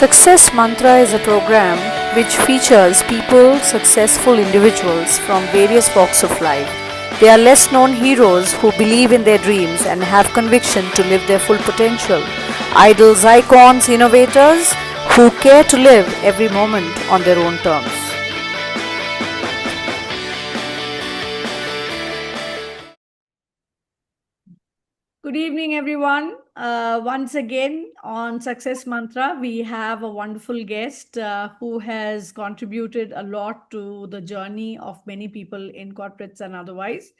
Success Mantra is a program which features people, successful individuals from various walks of life. They are less known heroes who believe in their dreams and have conviction to live their full potential. Idols, icons, innovators who care to live every moment on their own terms. Good evening, everyone. Once again on Success Mantra, we have a wonderful guest who has contributed a lot to the journey of many people in corporates and otherwise.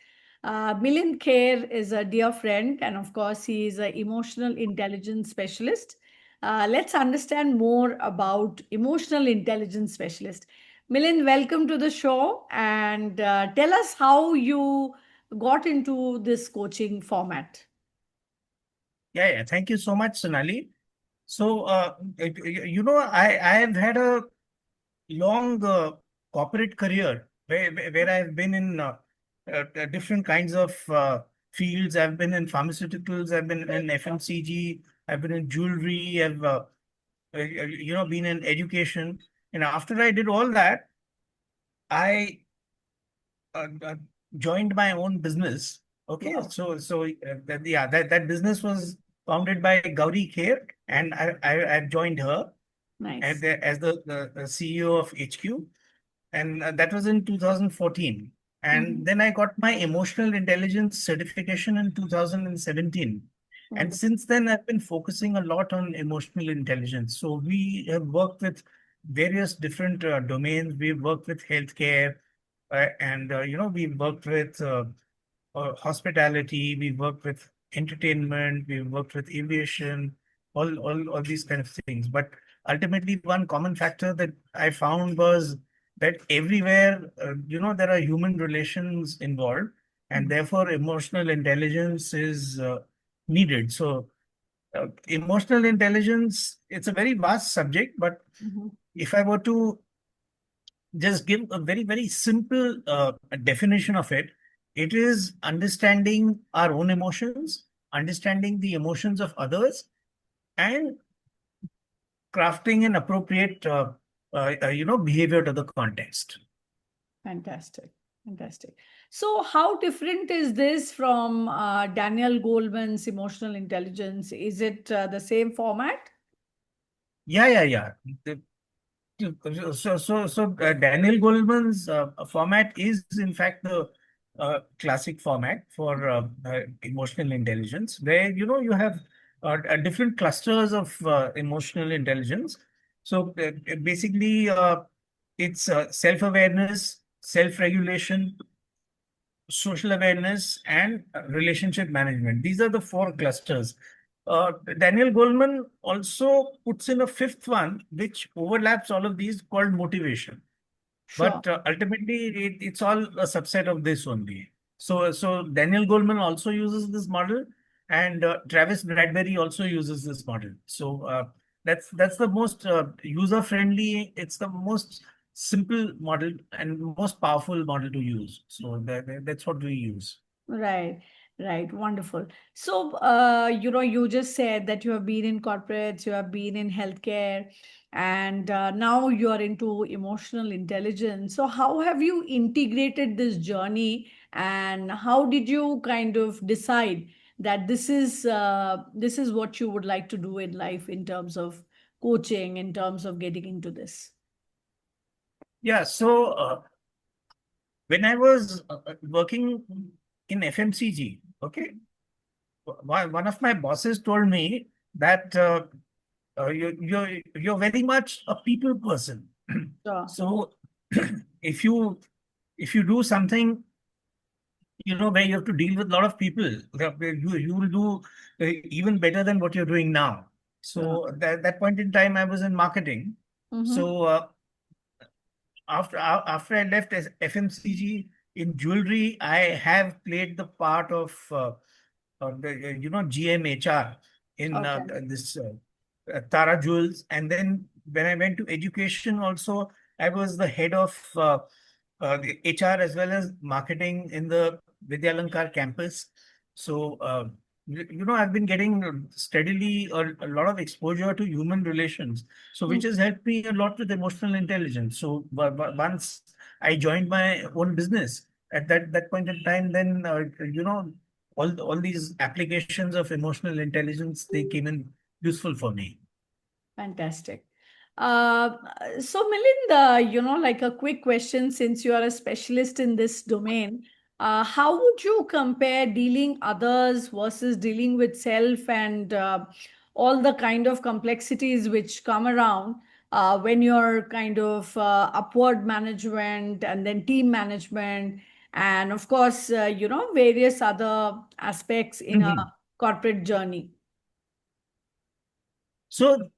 Milind Kher is a dear friend, and of course, he is an emotional intelligence specialist. Let's understand more about emotional intelligence specialist. Milind, welcome to the show, and tell us how you got into this coaching format. Yeah. Thank you so much, Sonali. So, I have had a long corporate career where I've been in different kinds of fields. I've been in pharmaceuticals, I've been in FMCG, I've been in jewelry, I've been in education. And after I did all that, I uh, joined my own business. Okay, Wow. that business was founded by Gauri Kher, and I joined her Nice. as the CEO of HQ, and that was in 2014. Mhm. And then I got my emotional intelligence certification in 2017. And Wonderful. since then, I've been focusing a lot on emotional intelligence. So we have worked with various different domains. We've worked with healthcare, and we've worked with hospitality. We've worked with entertainment. We've worked with aviation. All these kind of things. But ultimately, one common factor that I found was that everywhere, there are human relations involved, and Mhm. therefore emotional intelligence is needed. So, emotional intelligence, it's a very vast subject, but Mhm. if I were to just give a very, very simple definition of it, it is understanding our own emotions, understanding the emotions of others, and crafting an appropriate, behavior to the context. Fantastic. Fantastic. So, how different is this from Daniel Goleman's emotional intelligence? Is it the same format? Yeah. The- Daniel Goleman's format is, in fact, the classic format for emotional intelligence, where you have different clusters of emotional intelligence. So basically, it's self-awareness, self-regulation, social awareness, and relationship management. These are the four clusters. Daniel Goleman also puts in a fifth one, which overlaps all of these, called motivation. Sure. But ultimately, it's all a subset of this only. So Daniel Goleman also uses this model, and Travis Bradbury also uses this model. So that's the most user friendly. It's the most simple model and most powerful model to use. So that's what we use. Right, right, wonderful. So, you just said that you have been in corporates, you have been in healthcare, and now you are into emotional intelligence. So, how have you integrated this journey, and how did you kind of decide that this is what you would like to do in life in terms of coaching, in terms of getting into this? Yeah. So when I was working in FMCG, okay, one of my bosses told me that you're very much a people person. Sure. So if you do something, where you have to deal with a lot of people, you will do even better than what you're doing now. Sure. So that point in time, I was in marketing. Mm-hmm. So after I left as FMCG in jewelry, I have played the part of GMHR in Okay. this Tara Jewels, and then when I went to education, also I was the head of the HR as well as marketing in the Vidyalankar campus. So I've been getting steadily a lot of exposure to human relations, so which Mm. has helped me a lot with emotional intelligence. So once I joined my own business at that point in time, then all these applications of emotional intelligence, they came in useful for me. Fantastic. Uh, so, Milind, like a quick question, since you are a specialist in this domain, how would you compare dealing others versus dealing with self and all the kind of complexities which come around when you're kind of upward management and then team management, and of course, various other aspects in a Mhm. corporate journey? So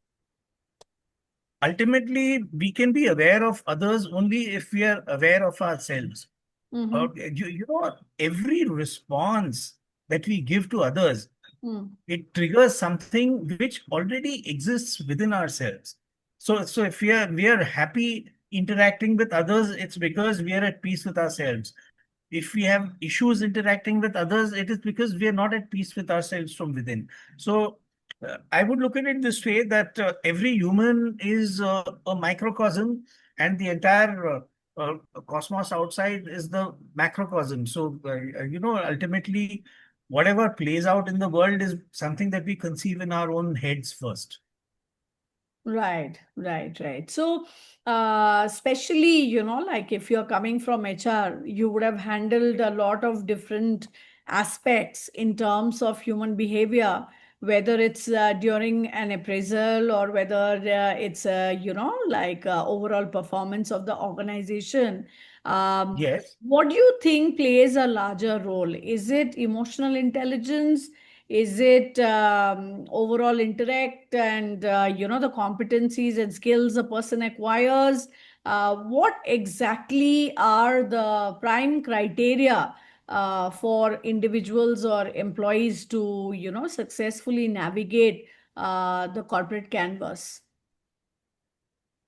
ultimately, we can be aware of others only if we are aware of ourselves. Mm-hmm. Every response that we give to others, Mm. it triggers something which already exists within ourselves. So if we are happy interacting with others, it's because we are at peace with ourselves. If we have issues interacting with others, it is because we are not at peace with ourselves from within. So I would look at it this way, that every human is a microcosm, and the entire cosmos outside is the macrocosm. So, ultimately, whatever plays out in the world is something that we conceive in our own heads first. Right, right, right. So, especially, like if you're coming from HR, you would have handled a lot of different aspects in terms of human behavior, whether it's during an appraisal or whether it's, like overall performance of the organization. Um, Yes. what do you think plays a larger role? Is it emotional intelligence? Is it overall interact and the competencies and skills a person acquires? What exactly are the prime criteria for individuals or employees to successfully navigate the corporate canvas?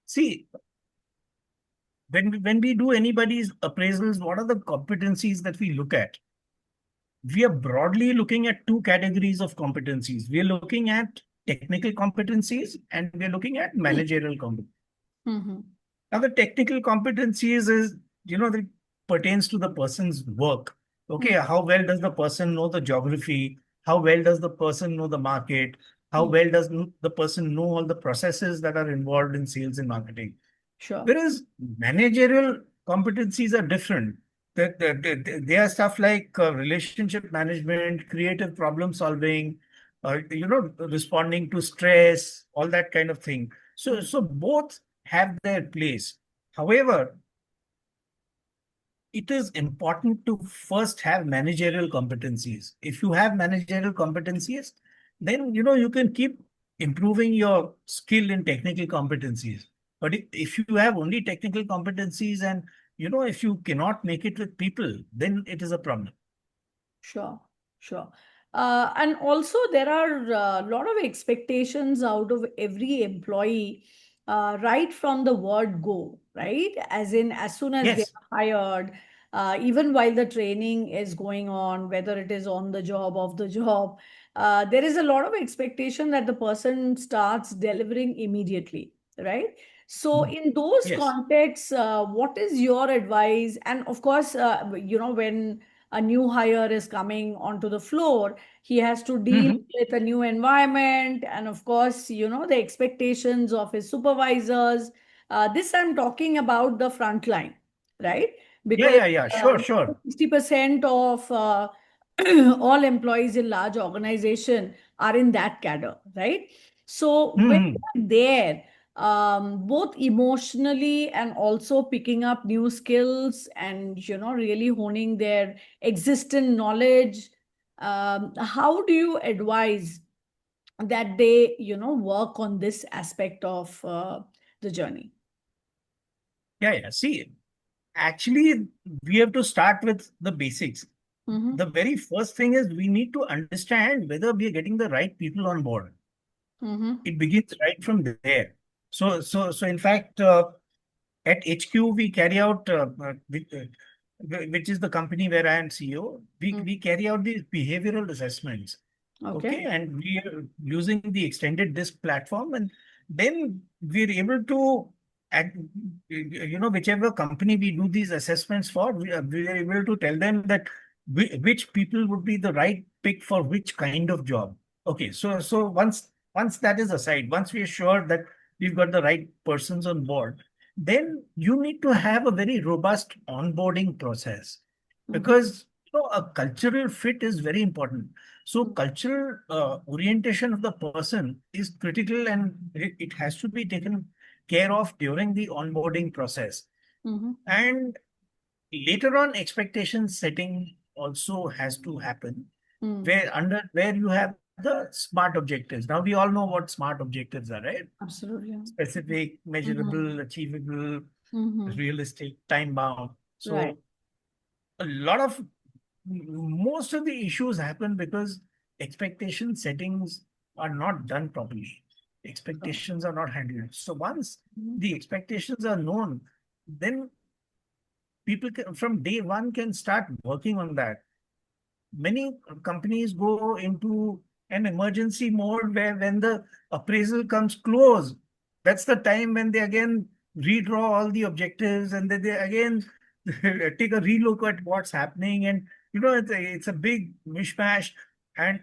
See, when we do anybody's appraisals, what are the competencies that we look at? We are broadly looking at two categories of competencies. We are looking at technical competencies and we are looking at managerial competencies. Mm-hmm. Now, the technical competencies is, that pertains to the person's work. Okay, how well does the person know the geography? How well does the person know the market? How Mm-hmm. well does the person know all the processes that are involved in sales and marketing? Sure. Whereas managerial competencies are different. They are stuff like relationship management, creative problem solving, responding to stress, all that kind of thing. So both have their place. However, it is important to first have managerial competencies. If you have managerial competencies, then you can keep improving your skill in technical competencies. But if you have only technical competencies and if you cannot make it with people, then it is a problem. Sure, sure. And also, there are a lot of expectations out of every employee, right from the word go, right? As in, as soon as they Yes. are hired, even while the training is going on, whether it is on the job, off the job, there is a lot of expectation that the person starts delivering immediately, right? So, in those Yes. contexts, what is your advice? And of course, when a new hire is coming onto the floor, he has to deal Mhm. with a new environment, and of course, the expectations of his supervisors. This I'm talking about the front line, right? Yeah, Because yeah, yeah. Sure, sure. 60% of all employees in large organization are in that cadre, right? So when Mhm. you're there, both emotionally and also picking up new skills and really honing their existing knowledge, how do you advise that they work on this aspect of the journey? Yeah, yeah. See, actually, we have to start with the basics. Mm-hmm. The very first thing is we need to understand whether we are getting the right people on board. Mm-hmm. It begins right from there. So in fact, at HQ we carry out, which is the company where I am CEO. We carry out these behavioral assessments. Okay, Okay. and we are using the extended disk platform, and then we're able to, act- whichever company we do these assessments for, we are able to tell them that which people would be the right pick for which kind of job. Okay, so once that is aside, once we are sure that we've got the right persons on board, then you need to have a very robust onboarding process, Mhm. because a cultural fit is very important. So cultural orientation of the person is critical, and it has to be taken care of during the onboarding process. Mhm. And later on, expectation setting also has to happen, Mm. where you have the smart objectives. Now we all know what smart objectives are, right? Absolutely. Specific, Mhm. measurable, achievable, Mhm. realistic, time bound. Right. So a lot of most of the issues happen because expectation settings are not done properly. Correct. Expectations are not handled. So once Mhm. the expectations are known, then people from day one can start working on that. Many companies go into an emergency mode where when the appraisal comes close, that's the time when they again redraw all the objectives, and then they again take a relook at what's happening. And it's a big mishmash. And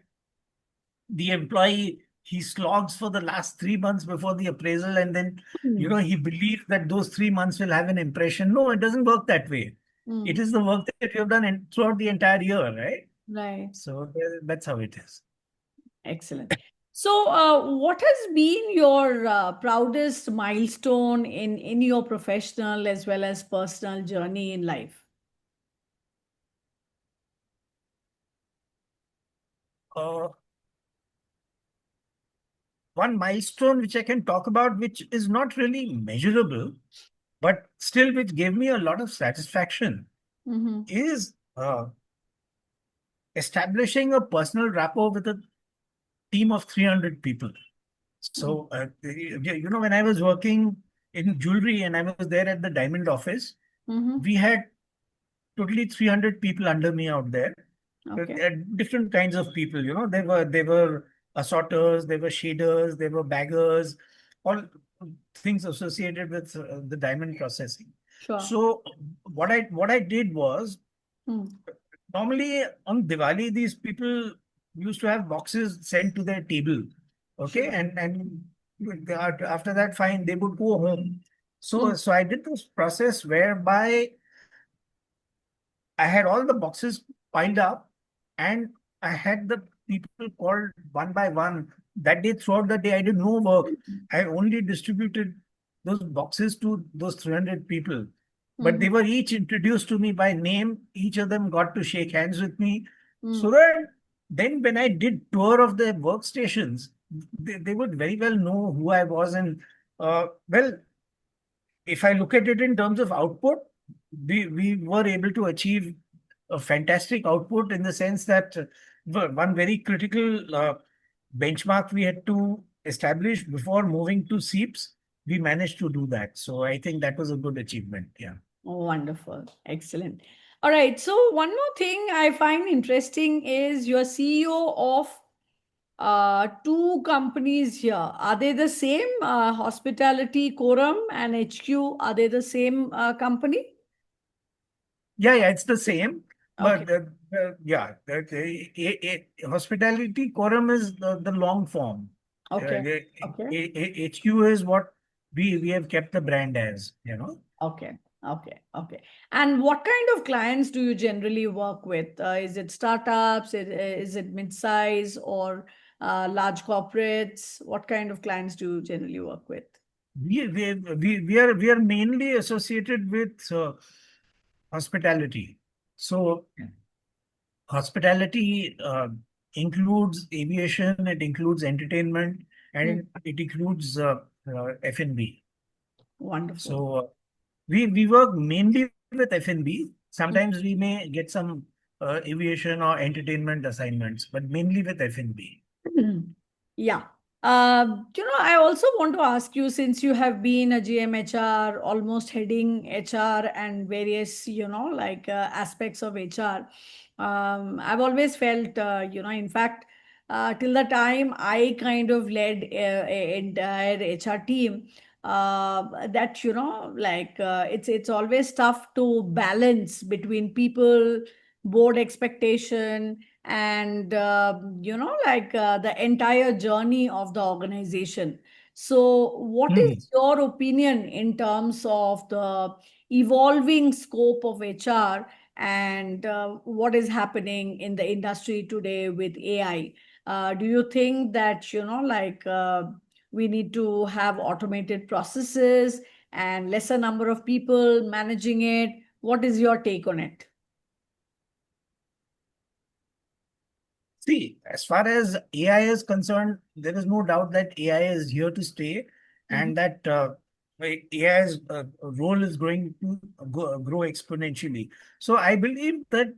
the employee, he slogs for the last 3 months before the appraisal, and then Mm. he believes that those 3 months will have an impression. No, it doesn't work that way. It Mm. is the work that you have done throughout the entire year, right? Right. So that's how it is. Excellent. So, what has been your proudest milestone in your professional as well as personal journey in life? Uh, One milestone which I can talk about, which is not really measurable, but still which gave me a lot of satisfaction, Mm-hmm. is establishing a personal rapport with a team of 300 people. So, when I was working in jewelry and I was there at the diamond office, Mm-hmm. we had totally 300 people under me out there. Okay. Different kinds of people. They were assorters, they were shaders, they were baggers, all things associated with the diamond processing. Sure. So what I did was, Mm. normally on Diwali, these people used to have boxes sent to their table. Okay, Sure. and after that, fine, they would go home. So Mm. so I did this process whereby I had all the boxes piled up, and I had the people called one by one. That day, throughout the day, I did no work. I only distributed those boxes to those 300 people. But Mm-hmm. they were each introduced to me by name. Each of them got to shake hands with me. So Mm. that then when I did tour of their workstations, they would very well know who I was. And well, if I look at it in terms of output, we were able to achieve a fantastic output, in the sense that one very critical benchmark we had to establish before moving to SEEPs, we managed to do that. So I think that was a good achievement. Yeah. Oh, wonderful. Excellent. All right. So, one more thing I find interesting is you're CEO of two companies here. Are they the same? Hospitality, Cororum, and HQ, are they the same company? Yeah, it's the same. Okay. But yeah, hospitality quorum is the long form. Okay. Okay. HQ is what we have kept the brand as. Okay. Okay. Okay. And what kind of clients do you generally work with? Is it startups? Is it mid-size or large corporates? What kind of clients do you generally work with? We are mainly associated with hospitality. So hospitality includes aviation, it includes entertainment, and Hmm. it includes F&B. Wonderful. So we work mainly with F&B. Sometimes we may get some aviation or entertainment assignments, but mainly with F&B. Yeah. I also want to ask you, since you have been a GMHR, almost heading HR and various, aspects of HR. I've always felt, in fact, till the time I kind of led a entire HR team, that it's always tough to balance between people, board expectation, and the entire journey of the organization. So, what Mhm. is your opinion in terms of the evolving scope of HR and what is happening in the industry today with AI? Do you think that, we need to have automated processes and lesser number of people managing it? What is your take on it? See, as far as AI is concerned, there is no doubt that AI is here to stay, Mhm. and that AI's role is going to grow exponentially. So I believe that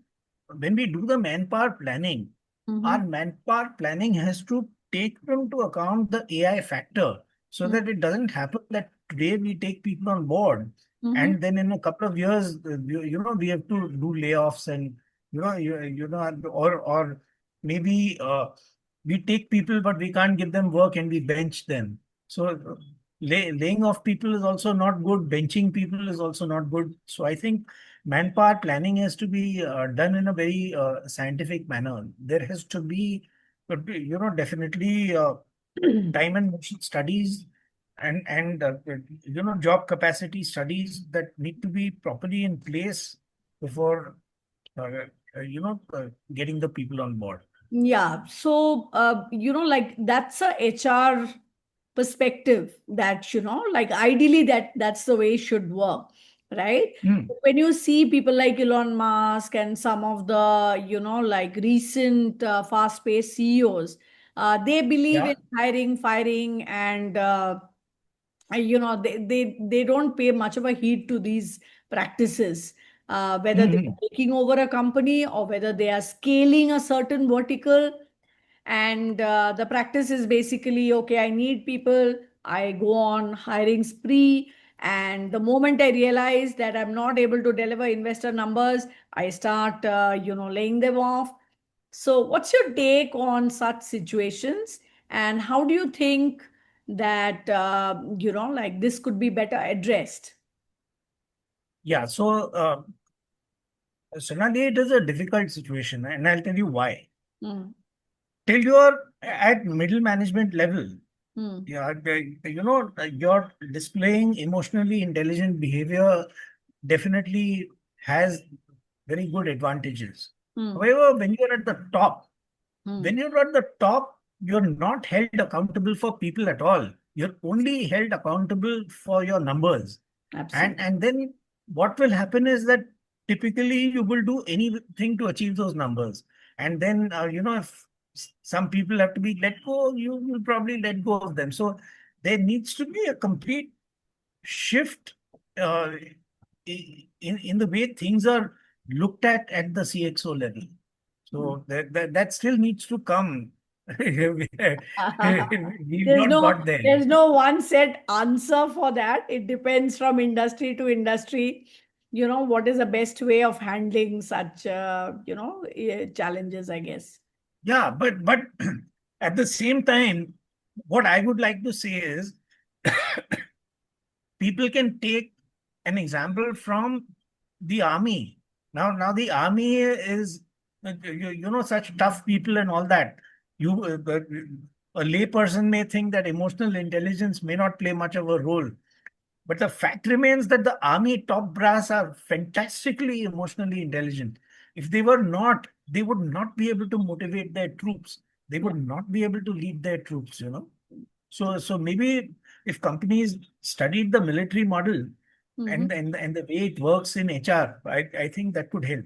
when we do the manpower planning, our Mhm. manpower planning has to take into account the AI factor, so Mhm. that it doesn't happen that today we take people on board, Mhm. and then in a couple of years, we have to do layoffs, and or maybe we take people, but we can't give them work and we bench them. So laying off people is also not good. Benching people is also not good. So I think manpower planning has to be done in a very scientific manner. There has to be, definitely time and motion studies, and job capacity studies that need to be properly in place before uh, getting the people on board. Yeah. So, that's a HR perspective that, ideally that's the way it should work, right? Hmm. When you see people like Elon Musk and some of the, recent fast-paced CEOs, they believe Yeah. in hiring, firing, and, they don't pay much of a heed to these practices, whether they're Hmm. taking over a company or whether they are scaling a certain vertical. And the practice is basically, okay, I need people, I go on hiring spree, and the moment I realize that I'm not able to deliver investor numbers, I start laying them off. So what's your take on such situations, and how do you think that this could be better addressed? Yeah. Sonali, it is a difficult situation, and I'll tell you why. Hmm. Till you're at middle management level, Hmm. yeah, you're displaying emotionally intelligent behavior definitely has very good advantages. Hmm. However, Hmm. when you're at the top, you're not held accountable for people at all. You're only held accountable for your numbers. And Absolutely. and then what will happen is that typically you will do anything to achieve those numbers. And then if some people have to be let go, you will probably let go of them. So there needs to be a complete shift uh, in the way things are looked at the CXO level. Hmm. So that still needs to come. We've there's not no got there. there's no one set answer for that. It depends from industry to industry, what is the best way of handling such challenges, I guess. Yeah, but at the same time, what I would like to say is people can take an example from the army. Now the army is such tough people and all that. A layperson may think that emotional intelligence may not play much of a role, but the fact remains that the army top brass are fantastically emotionally intelligent. If they were not, they would not be able to motivate their troops. They Yeah. would not be able to lead their troops. So maybe if companies studied the military model Mhm. and the way it works in HR, I think that could help.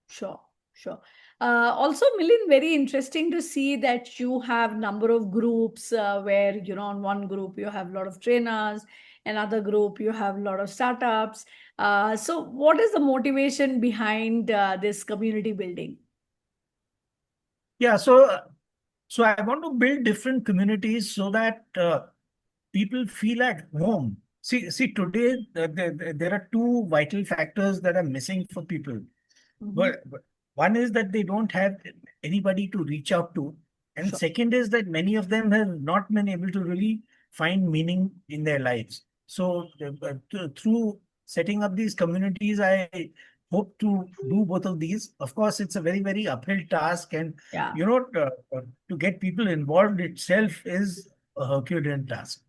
Sure, sure. Also, Milind, very interesting to see that you have number of groups where, on one group you have a lot of trainers, another group you have a lot of startups. So what is the motivation behind this community building? Yeah, so I want to build different communities so that people feel at home. See, today there are two vital factors that are missing for people. Mhm. But one is that they don't have anybody to reach out to. And Sure. second is that many of them have not been able to really find meaning in their lives. So through setting up these communities, I hope to do both of these. Of course, it's a very, very uphill task, and Yeah. to get people involved itself is a Herculean task.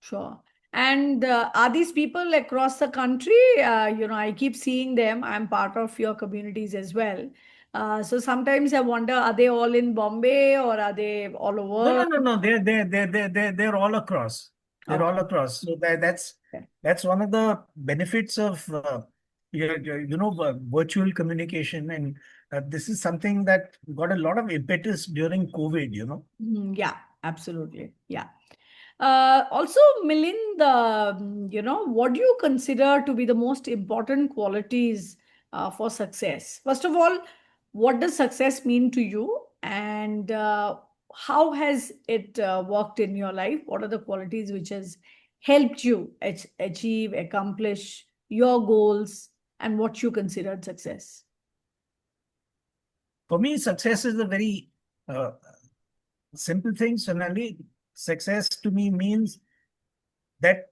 Sure. And are these people across the country? I keep seeing them. I'm part of your communities as well. So sometimes I wonder, are they all in Bombay or are they all No, over? no, no, no. They're all across. They're Okay. all across. So Okay. that's one of the benefits of virtual communication, and this is something that got a lot of impetus during COVID. Yeah, absolutely. Yeah. Also, Milind, what do you consider to be the most important qualities for success? First of all, what does success mean to you? And how has it worked in your life? What are the qualities which has helped you achieve, accomplish your goals, and what you considered success? For me, success is a very uh, simple thing, Sonali. Success to me means that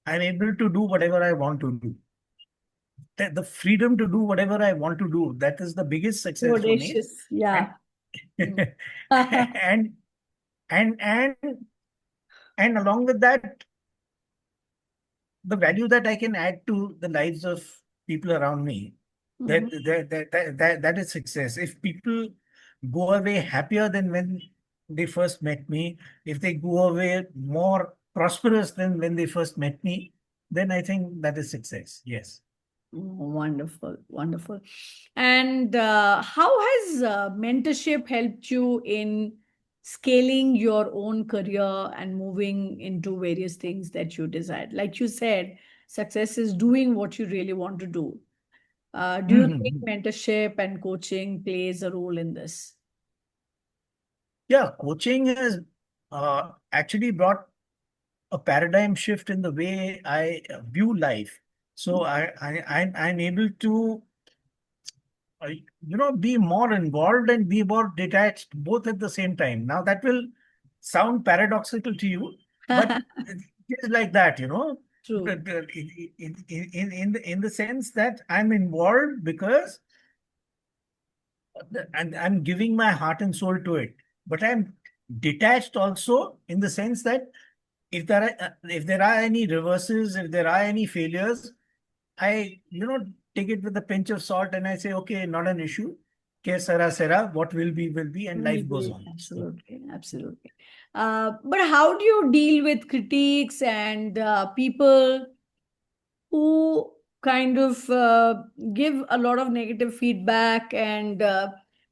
I'm able to do whatever I want to do. The freedom to do whatever I want to do, that is the biggest success for me. Audacious. Yeah. And Mm. and and and and along with that, the value that I can add to the lives of people around me, Mhm. that is success. If people go away happier than when they first met me, if they go away more prosperous than when they first met me, then I think that is success. Yes. Wonderful, wonderful. And how has mentorship helped you in scaling your own career and moving into various things that you desired? Like you said, success is doing what you really want to do. Do you think Mhm. mentorship and coaching plays a role in this? Yeah, coaching has actually brought a paradigm shift in the way I view life. So I'm able to be more involved and be more detached both at the same time. Now that will sound paradoxical to you, but it is like that. True. In the sense that I'm involved because and I'm giving my heart and soul to it, but I'm detached also in the sense that if there are any reverses, if there are any failures, I take it with a pinch of salt and I say, okay, not an issue. Que sera, what will be, and Will life goes be. on. So, Absolutely, absolutely. But how do you deal with critiques and people who kind of give a lot of negative feedback and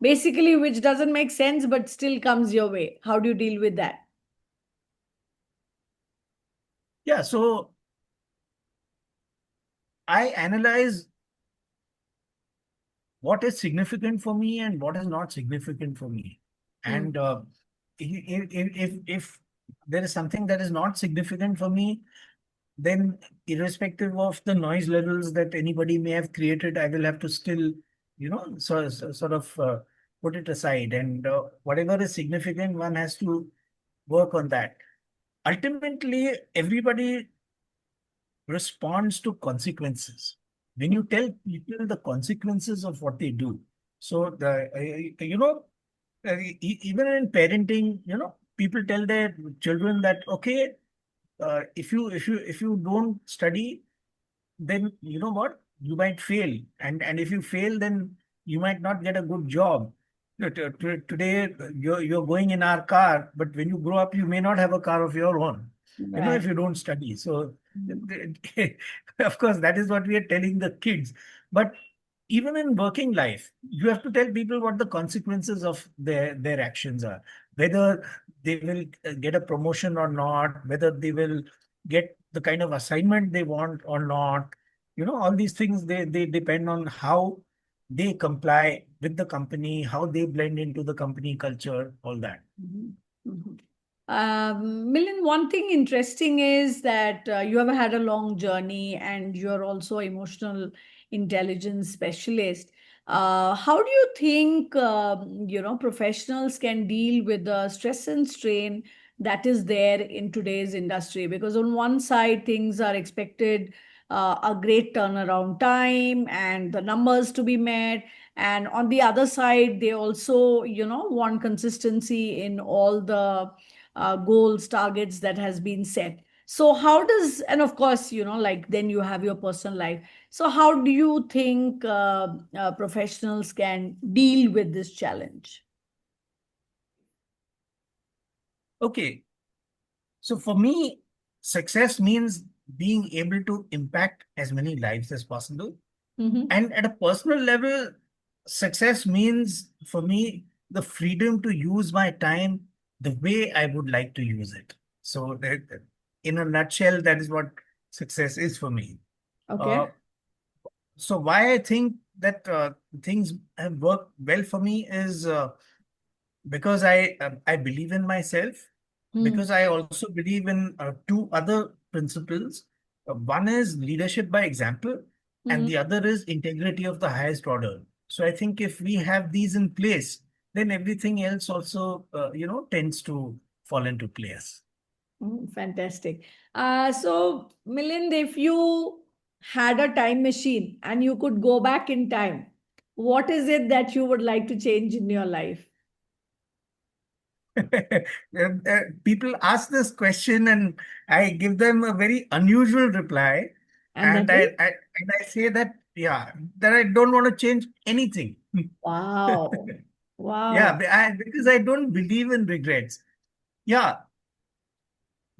basically which doesn't make sense but still comes your way? How do you deal with that? yeah, so I analyze what is significant for me and what is not significant for me. Mm. And if there is something that is not significant for me, then irrespective of the noise levels that anybody may have created, I will have to still, sort of put it aside. And whatever is significant, one has to work on that. Ultimately, everybody responds to consequences. When you tell people the consequences of what they do, so even in parenting, people tell their children that okay, if you don't study, then you know what? You might fail. And if you fail, then you might not get a good job. Today, you're going in our car, but when you grow up, you may not have a car of your own, Right. if you don't study. So, Mm. of course, that is what we are telling the kids. But even in working life, you have to tell people what the consequences of their actions are, whether they will get a promotion or not, whether they will get the kind of assignment they want or not. All these things, they depend on how they comply with the company, how they blend into the company culture, all that. Mhm. Mhm. Milind, one thing interesting is that you have had a long journey and you're also emotional intelligence specialist. How do you think professionals can deal with the stress and strain that is there in today's industry? Because on one side, things are expected a great turnaround time and the numbers to be met, and on the other side, they also want consistency in all the goals, targets that has been set. So how does, and of course, like then you have your personal life. So how do you think professionals can deal with this challenge? Okay. So for me, success means being able to impact as many lives as possible. Mm-hmm. And at a personal level, success means for me the freedom to use my time the way I would like to use it. So, in a nutshell, that is what success is for me. Okay. Uh, so, why I think that things have worked well for me is because I believe in myself, Mm. because I also believe in two other principles. One is leadership by example, and Mm. the other is integrity of the highest order. So I think if we have these in place, then everything else also tends to fall into place. Fantastic. So, Milind, if you had a time machine and you could go back in time, what is it that you would like to change in your life? People ask this question, and I give them a very unusual reply, And that and is, I say that, yeah, that I don't want to change anything. wow. Yeah, Wow. because I don't believe in regrets. Yeah,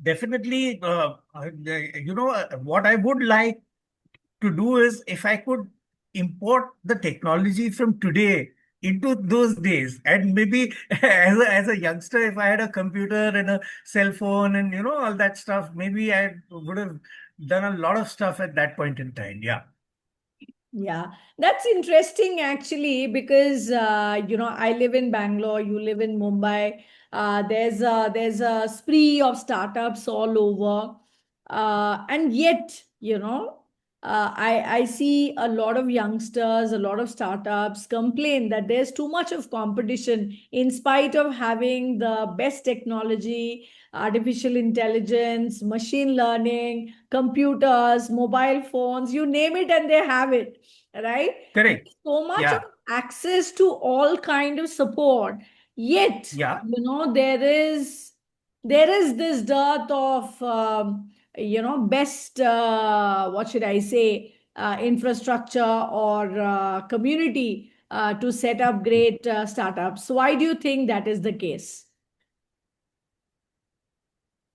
definitely. What I would like to do is if I could import the technology from today into those days, and maybe as a youngster, if I had a computer and a cell phone and all that stuff, maybe I would have done a lot of stuff at that point in time. Yeah. Yeah, that's interesting actually because I live in Bangalore, you live in Mumbai. There's a spree of startups all over, and yet I see a lot of youngsters, a lot of startups complain that there's too much of competition in spite of having the best technology, artificial intelligence, machine learning, computers, mobile phones, you name it, and they have it, right? Correct. There's so much of Yeah. access to all kind of support, yet Yeah. there is this dearth of best, what should I say, infrastructure or community to set up great startups. So why do you think that is the case?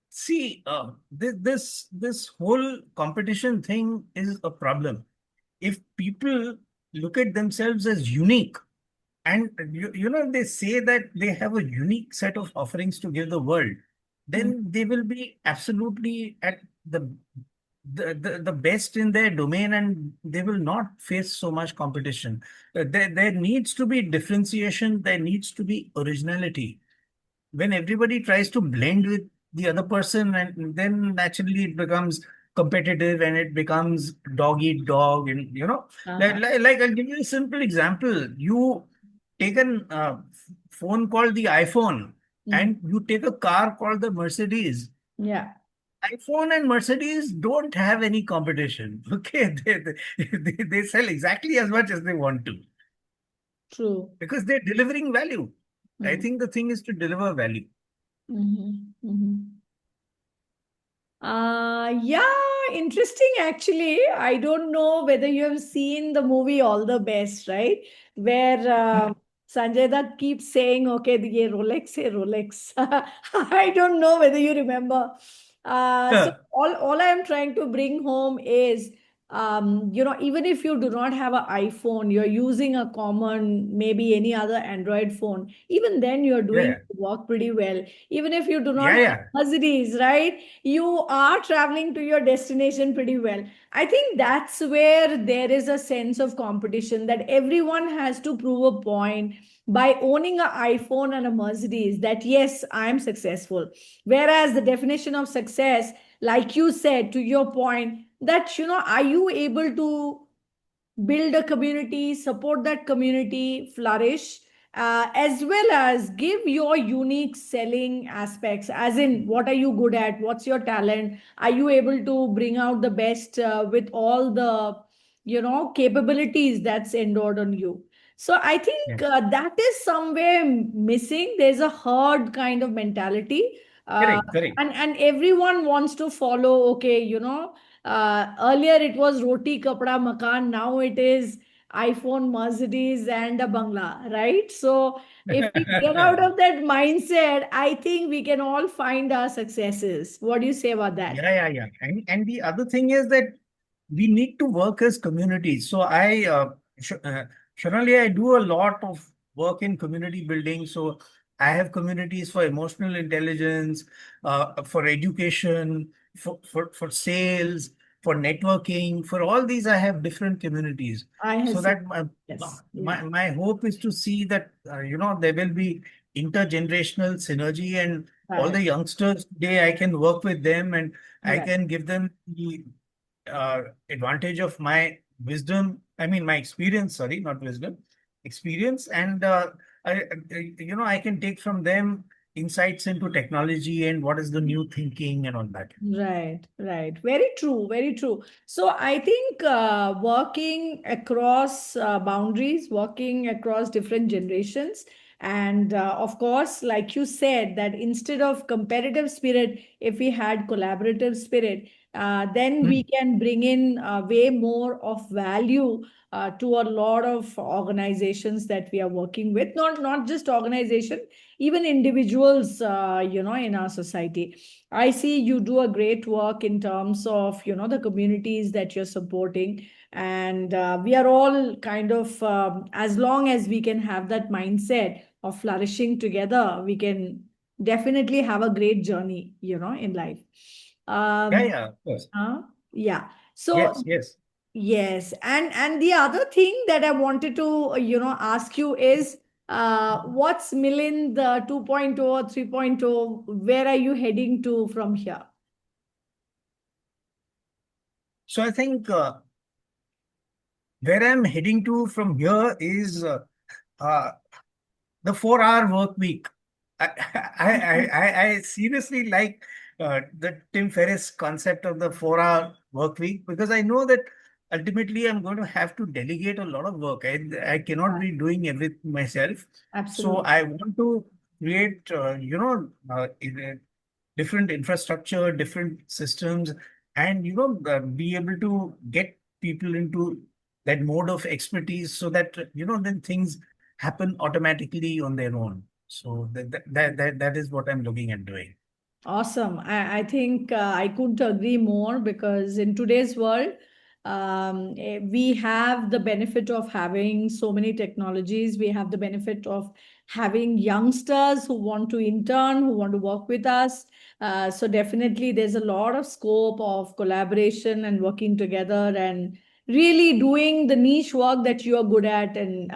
See, this whole competition thing is a problem. If people look at themselves as unique, and they say that they have a unique set of offerings to give the world, Hmm. then they will be absolutely at the best in their domain, and they will not face so much competition. There needs to be differentiation, there needs to be originality. When everybody tries to blend with the other person, and then naturally it becomes competitive and it becomes dog eat dog, and Uh-huh. like I'll give you a simple example. You take an phone called the iPhone, Hmm. and you take a car called the Mercedes. Yeah, iPhone and Mercedes don't have any competition. Okay, they sell exactly as much as they want to, true. because they're delivering value. I Hmm. think the thing is to deliver value. Hmm. Hmm. Yeah, interesting actually. I don't know whether you have seen the movie All the Best, right? Where Sanjay Dutt keeps saying, okay, ye Rolex hai Rolex. I don't know whether you remember. So all I am trying to bring home is, even if you do not have an iPhone, you're using a common, maybe any other Android phone, even then you're doing Yeah, work pretty well. Even if you do not yeah, have yeah. Mercedes, right? You are traveling to your destination pretty well. I think that's where there is a sense of competition that everyone has to prove a point. by owning an iPhone and a Mercedes that, yes, I'm successful. Whereas the definition of success, like you said, to your point, that, are you able to build a community, support that community, flourish, as well as give your unique selling aspects, as in what are you good at, what's your talent, are you able to bring out the best with all the capabilities that's endured on you. So I think Yes. that is somewhere missing. There's a herd kind of mentality, uh, Correct, correct. and everyone wants to follow. Okay, earlier it was roti kapda makan, now it is iPhone, Mercedes, and a bangla, right? So if we get out of that mindset, I think we can all find our successes. What do you say about that? Yeah. And the other thing is that we need to work as communities. So Shonali, I do a lot of work in community building. So I have communities for emotional intelligence, for education, for sales, for networking. For all these, I have different communities. I have So seen. that Yes, my, yeah, my hope is to see that, there will be intergenerational synergy, and all right, the youngsters today, I can work with them, and I right. can give them the advantage of my wisdom. I mean, my experience, sorry, not wisdom, experience. And I can take from them insights into technology and what is the new thinking and all that. Right, right. Very true, very true. So I think working across boundaries, working across different generations, and of course, like you said, that instead of competitive spirit, if we had collaborative spirit, then we Hmm. can bring in way more of value to a lot of organizations that we are working with. Not just organization, even individuals, in our society. I see you do a great work in terms of, the communities that you're supporting. And we are all kind of, as long as we can have that mindset of flourishing together, we can definitely have a great journey, in life. Um, Yeah, of course. yeah. So Yes. yes, and the other thing that I wanted to ask you is what's Milind 2.0 or 3.0? Where are you heading to from here? So I think where I'm heading to from here is uh, the 4 hour work week. I, I seriously like the Tim Ferriss concept of the 4 hour work week, because I know that ultimately I'm going to have to delegate a lot of work. I cannot be doing everything myself. So Absolutely. I want to create, different infrastructure, different systems, and, be able to get people into that mode of expertise, so that, then things happen automatically on their own. So that is what I'm looking at doing. Awesome. I think I couldn't agree more because in today's world, we have the benefit of having so many technologies. We have the benefit of having youngsters who want to intern, who want to work with us. So definitely there's a lot of scope of collaboration and working together and really doing the niche work that you are good at and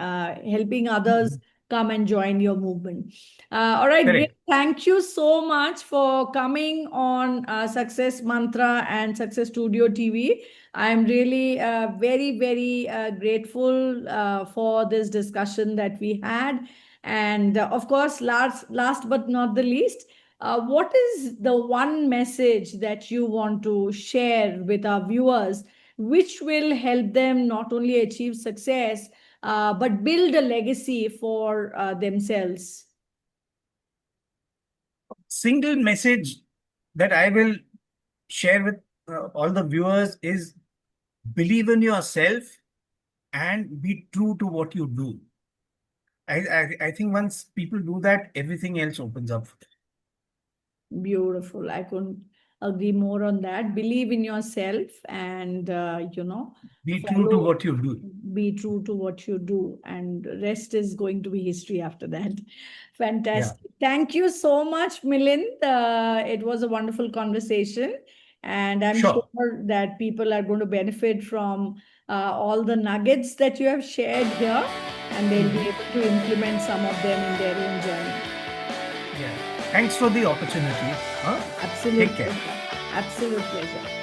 helping others Mhm. come and join your movement. All right, great. Correct. Thank you so much for coming on Success Mantra and Success Studio TV. I'm really very, very grateful for this discussion that we had. And of course, last but not the least, what is the one message that you want to share with our viewers, which will help them not only achieve success, but build a legacy for themselves? Single message that I will share with all the viewers is: believe in yourself and be true to what you do. I think once people do that, everything else opens up. Beautiful. I couldn't agree more on that. Believe in yourself and, Be true to follow, what you do. be true to what you do, and rest is going to be history after that. Yeah. Fantastic. Thank you so much, Milind. It was a wonderful conversation. And I'm Sure. sure that people are going to benefit from all the nuggets that you have shared here, and they'll be able to implement some of them in their own journey. Yeah. Thanks for the opportunity. Huh? Absolute Take care. pleasure. Absolute pleasure.